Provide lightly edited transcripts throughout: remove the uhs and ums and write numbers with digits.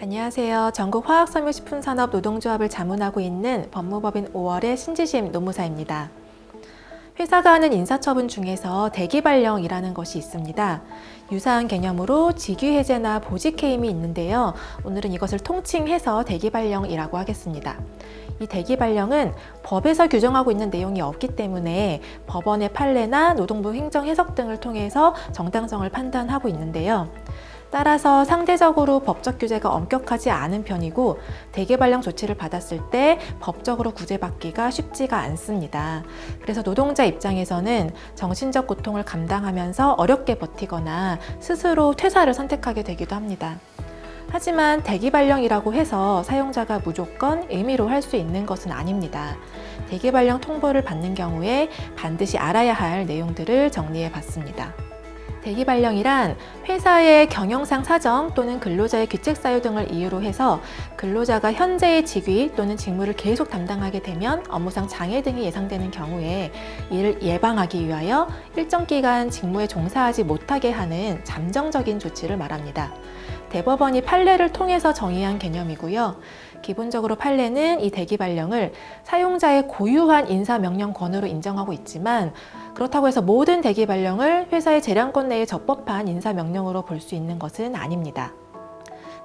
안녕하세요. 전국화학섬유식품산업 노동조합을 자문하고 있는 법무법인 5월의 신지심 노무사입니다. 회사가 하는 인사처분 중에서 대기발령이라는 것이 있습니다. 유사한 개념으로 직위해제나 보직해임이 있는데요. 오늘은 이것을 통칭해서 대기발령이라고 하겠습니다. 이 대기발령은 법에서 규정하고 있는 내용이 없기 때문에 법원의 판례나 노동부 행정해석 등을 통해서 정당성을 판단하고 있는데요. 따라서 상대적으로 법적 규제가 엄격하지 않은 편이고 대기발령 조치를 받았을 때 법적으로 구제받기가 쉽지가 않습니다. 그래서 노동자 입장에서는 정신적 고통을 감당하면서 어렵게 버티거나 스스로 퇴사를 선택하게 되기도 합니다. 하지만 대기발령이라고 해서 사용자가 무조건 임의로 할 수 있는 것은 아닙니다. 대기발령 통보를 받는 경우에 반드시 알아야 할 내용들을 정리해 봤습니다. 대기발령이란 회사의 경영상 사정 또는 근로자의 귀책 사유 등을 이유로 해서 근로자가 현재의 직위 또는 직무를 계속 담당하게 되면 업무상 장애 등이 예상되는 경우에 이를 예방하기 위하여 일정 기간 직무에 종사하지 못하게 하는 잠정적인 조치를 말합니다. 대법원이 판례를 통해서 정의한 개념이고요. 기본적으로 판례는 이 대기발령을 사용자의 고유한 인사명령권으로 인정하고 있지만 그렇다고 해서 모든 대기발령을 회사의 재량권 내에 적법한 인사명령으로 볼 수 있는 것은 아닙니다.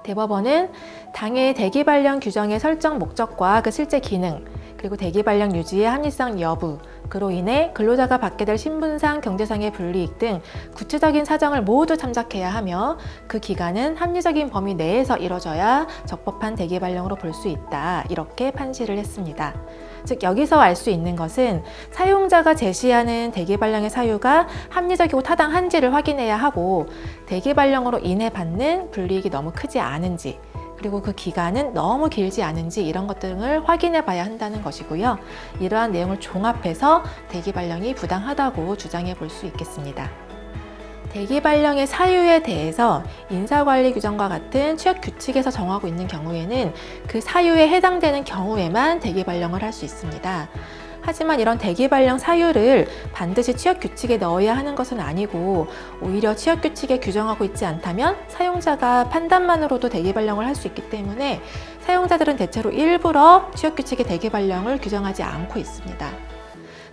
대법원은 당의 대기발령 규정의 설정 목적과 그 실제 기능, 그리고 대기발령 유지의 합리성 여부, 그로 인해 근로자가 받게 될 신분상, 경제상의 불이익 등 구체적인 사정을 모두 참작해야 하며 그 기간은 합리적인 범위 내에서 이뤄져야 적법한 대기발령으로 볼 수 있다. 이렇게 판시를 했습니다. 즉 여기서 알 수 있는 것은 사용자가 제시하는 대기발령의 사유가 합리적이고 타당한지를 확인해야 하고 대기발령으로 인해 받는 불이익이 너무 크지 않은지 그리고 그 기간은 너무 길지 않은지 이런 것 등을 확인해 봐야 한다는 것이고요. 이러한 내용을 종합해서 대기발령이 부당하다고 주장해 볼 수 있겠습니다. 대기발령의 사유에 대해서 인사관리 규정과 같은 취업 규칙에서 정하고 있는 경우에는 그 사유에 해당되는 경우에만 대기발령을 할 수 있습니다. 하지만 이런 대기발령 사유를 반드시 취업규칙에 넣어야 하는 것은 아니고 오히려 취업규칙에 규정하고 있지 않다면 사용자가 판단만으로도 대기발령을 할 수 있기 때문에 사용자들은 대체로 일부러 취업규칙에 대기발령을 규정하지 않고 있습니다.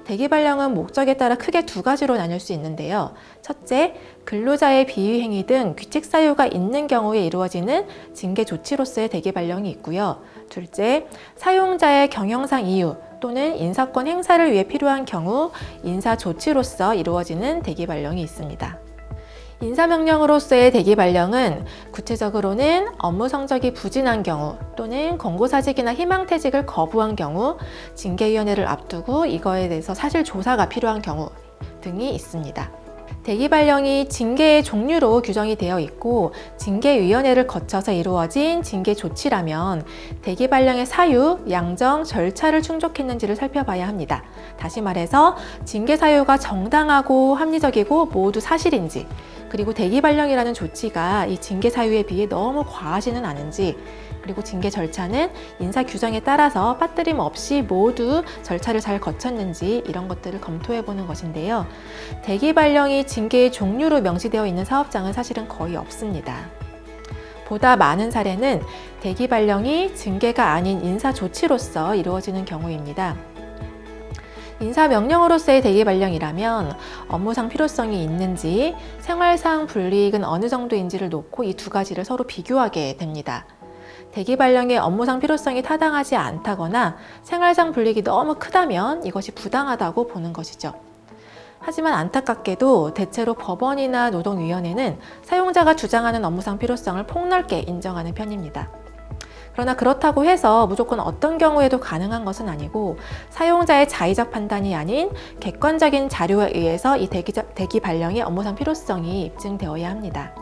대기발령은 목적에 따라 크게 두 가지로 나뉠 수 있는데요. 첫째, 근로자의 비위행위 등 규칙 사유가 있는 경우에 이루어지는 징계 조치로서의 대기발령이 있고요. 둘째, 사용자의 경영상 이유 또는 인사권 행사를 위해 필요한 경우 인사 조치로서 이루어지는 대기발령이 있습니다. 인사명령으로서의 대기발령은 구체적으로는 업무 성적이 부진한 경우 또는 권고사직이나 희망퇴직을 거부한 경우, 징계위원회를 앞두고 이거에 대해서 사실 조사가 필요한 경우 등이 있습니다. 대기발령이 징계의 종류로 규정이 되어 있고 징계위원회를 거쳐서 이루어진 징계 조치라면 대기발령의 사유, 양정, 절차를 충족했는지를 살펴봐야 합니다. 다시 말해서 징계 사유가 정당하고 합리적이고 모두 사실인지 그리고 대기발령이라는 조치가 이 징계 사유에 비해 너무 과하지는 않은지 그리고 징계 절차는 인사 규정에 따라서 빠뜨림 없이 모두 절차를 잘 거쳤는지 이런 것들을 검토해 보는 것인데요. 대기발령이 징계의 종류로 명시되어 있는 사업장은 사실은 거의 없습니다. 보다 많은 사례는 대기발령이 징계가 아닌 인사 조치로서 이루어지는 경우입니다. 인사명령으로서의 대기발령이라면 업무상 필요성이 있는지, 생활상 불이익은 어느 정도인지를 놓고 이 두 가지를 서로 비교하게 됩니다. 대기발령의 업무상 필요성이 타당하지 않다거나 생활상 불이익이 너무 크다면 이것이 부당하다고 보는 것이죠. 하지만 안타깝게도 대체로 법원이나 노동위원회는 사용자가 주장하는 업무상 필요성을 폭넓게 인정하는 편입니다. 그러나 그렇다고 해서 무조건 어떤 경우에도 가능한 것은 아니고 사용자의 자의적 판단이 아닌 객관적인 자료에 의해서 이 대기발령의 업무상 필요성이 입증되어야 합니다.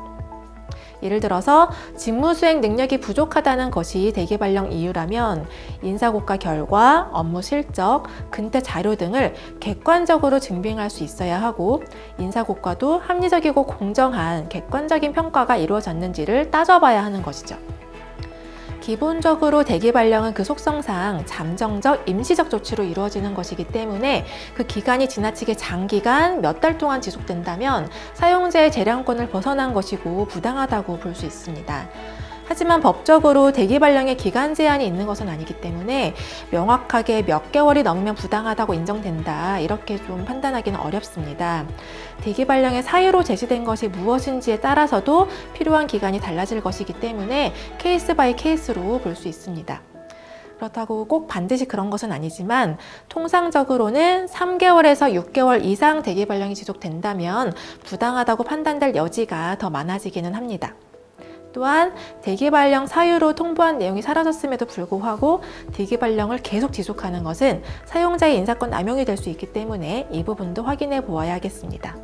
예를 들어서 직무 수행 능력이 부족하다는 것이 대기발령 이유라면 인사고과 결과, 업무 실적, 근태 자료 등을 객관적으로 증빙할 수 있어야 하고 인사고과도 합리적이고 공정한 객관적인 평가가 이루어졌는지를 따져봐야 하는 것이죠. 기본적으로 대기발령은 그 속성상 잠정적, 임시적 조치로 이루어지는 것이기 때문에 그 기간이 지나치게 장기간 몇 달 동안 지속된다면 사용자의 재량권을 벗어난 것이고 부당하다고 볼 수 있습니다. 하지만 법적으로 대기 발령에 기간 제한이 있는 것은 아니기 때문에 명확하게 몇 개월이 넘으면 부당하다고 인정된다, 이렇게 좀 판단하기는 어렵습니다. 대기 발령의 사유로 제시된 것이 무엇인지에 따라서도 필요한 기간이 달라질 것이기 때문에 케이스 바이 케이스로 볼 수 있습니다. 그렇다고 꼭 반드시 그런 것은 아니지만 통상적으로는 3개월에서 6개월 이상 대기 발령이 지속된다면 부당하다고 판단될 여지가 더 많아지기는 합니다. 또한 대기 발령 사유로 통보한 내용이 사라졌음에도 불구하고 대기 발령을 계속 지속하는 것은 사용자의 인사권 남용이 될 수 있기 때문에 이 부분도 확인해 보아야겠습니다.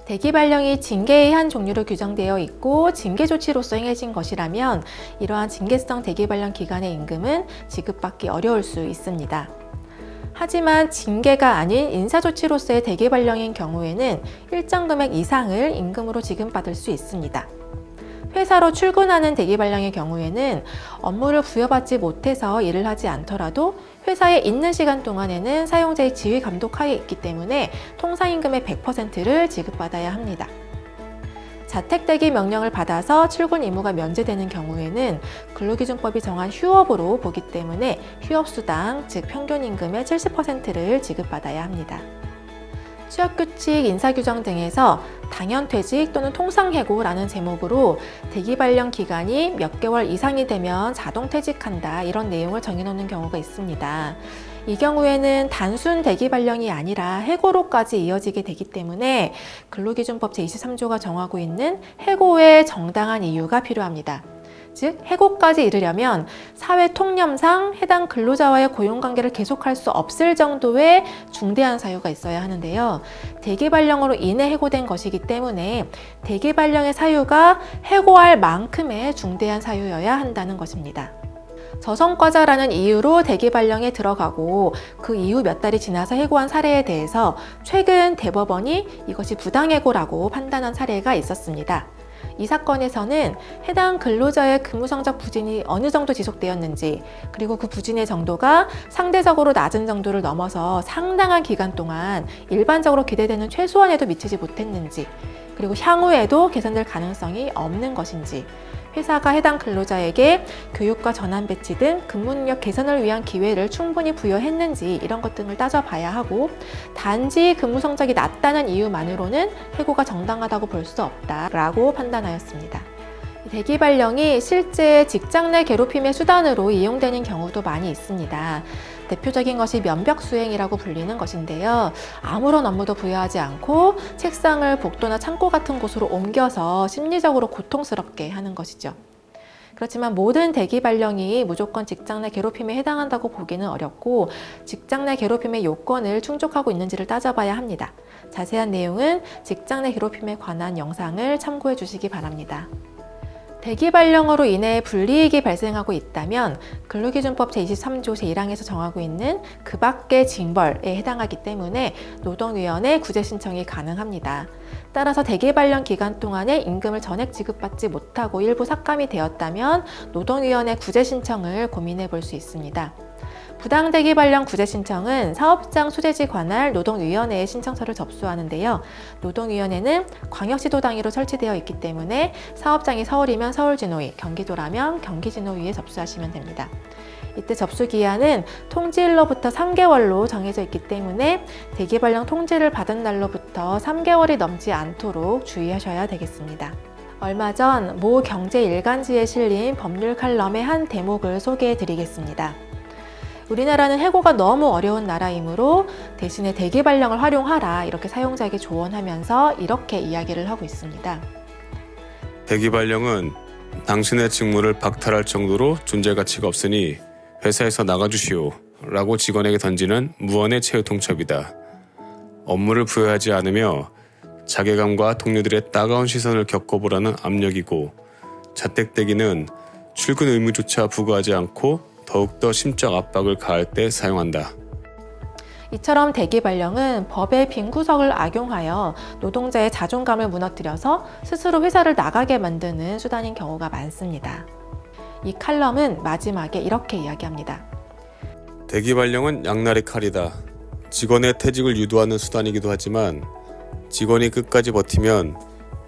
대기 발령이 징계의 한 종류로 규정되어 있고 징계 조치로서 행해진 것이라면 이러한 징계성 대기 발령 기간의 임금은 지급받기 어려울 수 있습니다. 하지만 징계가 아닌 인사조치로서의 대기 발령인 경우에는 일정 금액 이상을 임금으로 지급받을 수 있습니다. 회사로 출근하는 대기 발령의 경우에는 업무를 부여받지 못해서 일을 하지 않더라도 회사에 있는 시간 동안에는 사용자의 지휘 감독 하에 있기 때문에 통상임금의 100%를 지급받아야 합니다. 자택대기 명령을 받아서 출근 의무가 면제되는 경우에는 근로기준법이 정한 휴업으로 보기 때문에 휴업수당, 즉 평균임금의 70%를 지급받아야 합니다. 취업규칙, 인사규정 등에서 당연퇴직 또는 통상해고라는 제목으로 대기 발령 기간이 몇 개월 이상이 되면 자동퇴직한다, 이런 내용을 정해놓는 경우가 있습니다. 이 경우에는 단순 대기 발령이 아니라 해고로까지 이어지게 되기 때문에 근로기준법 제23조가 정하고 있는 해고의 정당한 이유가 필요합니다. 즉, 해고까지 이르려면 사회 통념상 해당 근로자와의 고용관계를 계속할 수 없을 정도의 중대한 사유가 있어야 하는데요. 대기 발령으로 인해 해고된 것이기 때문에 대기 발령의 사유가 해고할 만큼의 중대한 사유여야 한다는 것입니다. 저성과자라는 이유로 대기 발령에 들어가고 그 이후 몇 달이 지나서 해고한 사례에 대해서 최근 대법원이 이것이 부당해고라고 판단한 사례가 있었습니다. 이 사건에서는 해당 근로자의 근무 성적 부진이 어느 정도 지속되었는지, 그리고 그 부진의 정도가 상대적으로 낮은 정도를 넘어서 상당한 기간 동안 일반적으로 기대되는 최소한에도 미치지 못했는지, 그리고 향후에도 개선될 가능성이 없는 것인지, 회사가 해당 근로자에게 교육과 전환 배치 등 근무 능력 개선을 위한 기회를 충분히 부여했는지, 이런 것 등을 따져봐야 하고, 단지 근무 성적이 낮다는 이유만으로는 해고가 정당하다고 볼 수 없다라고 판단하였습니다. 대기 발령이 실제 직장 내 괴롭힘의 수단으로 이용되는 경우도 많이 있습니다. 대표적인 것이 면벽 수행이라고 불리는 것인데요. 아무런 업무도 부여하지 않고 책상을 복도나 창고 같은 곳으로 옮겨서 심리적으로 고통스럽게 하는 것이죠. 그렇지만 모든 대기 발령이 무조건 직장 내 괴롭힘에 해당한다고 보기는 어렵고, 직장 내 괴롭힘의 요건을 충족하고 있는지를 따져봐야 합니다. 자세한 내용은 직장 내 괴롭힘에 관한 영상을 참고해 주시기 바랍니다. 대기 발령으로 인해 불이익이 발생하고 있다면 근로기준법 제23조 제1항에서 정하고 있는 그 밖의 징벌에 해당하기 때문에 노동위원회 구제 신청이 가능합니다. 따라서 대기 발령 기간 동안에 임금을 전액 지급받지 못하고 일부 삭감이 되었다면 노동위원회 구제 신청을 고민해 볼 수 있습니다. 부당대기 발령 구제 신청은 사업장 소재지 관할 노동위원회에 신청서를 접수하는데요. 노동위원회는 광역시도 단위로 설치되어 있기 때문에 사업장이 서울이면 서울진호위, 경기도라면 경기진호위에 접수하시면 됩니다. 이때 접수 기한은 통지일로부터 3개월로 정해져 있기 때문에 대기 발령 통지를 받은 날로부터 3개월이 넘지 않도록 주의하셔야 되겠습니다. 얼마 전 모 경제일간지에 실린 법률 칼럼의 한 대목을 소개해 드리겠습니다. 우리나라는 해고가 너무 어려운 나라이므로 대신에 대기 발령을 활용하라, 이렇게 사용자에게 조언하면서 이렇게 이야기를 하고 있습니다. 대기 발령은 당신의 직무를 박탈할 정도로 존재 가치가 없으니 회사에서 나가주시오 라고 직원에게 던지는 무언의 최후 통첩이다. 업무를 부여하지 않으며 자괴감과 동료들의 따가운 시선을 겪어보라는 압력이고, 자택대기는 출근 의무조차 부과하지 않고 더욱더 심적 압박을 가할 때 사용한다. 이처럼 대기 발령은 법의 빈 구석을 악용하여 노동자의 자존감을 무너뜨려서 스스로 회사를 나가게 만드는 수단인 경우가 많습니다. 이 칼럼은 마지막에 이렇게 이야기합니다. 대기 발령은 양날의 칼이다. 직원의 퇴직을 유도하는 수단이기도 하지만 직원이 끝까지 버티면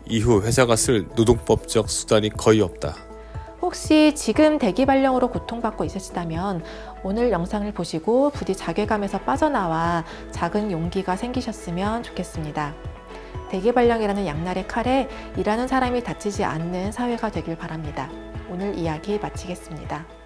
이후 회사가 쓸 노동법적 수단이 거의 없다. 혹시 지금 대기발령으로 고통받고 있으시다면 오늘 영상을 보시고 부디 자괴감에서 빠져나와 작은 용기가 생기셨으면 좋겠습니다. 대기발령이라는 양날의 칼에 일하는 사람이 다치지 않는 사회가 되길 바랍니다. 오늘 이야기 마치겠습니다.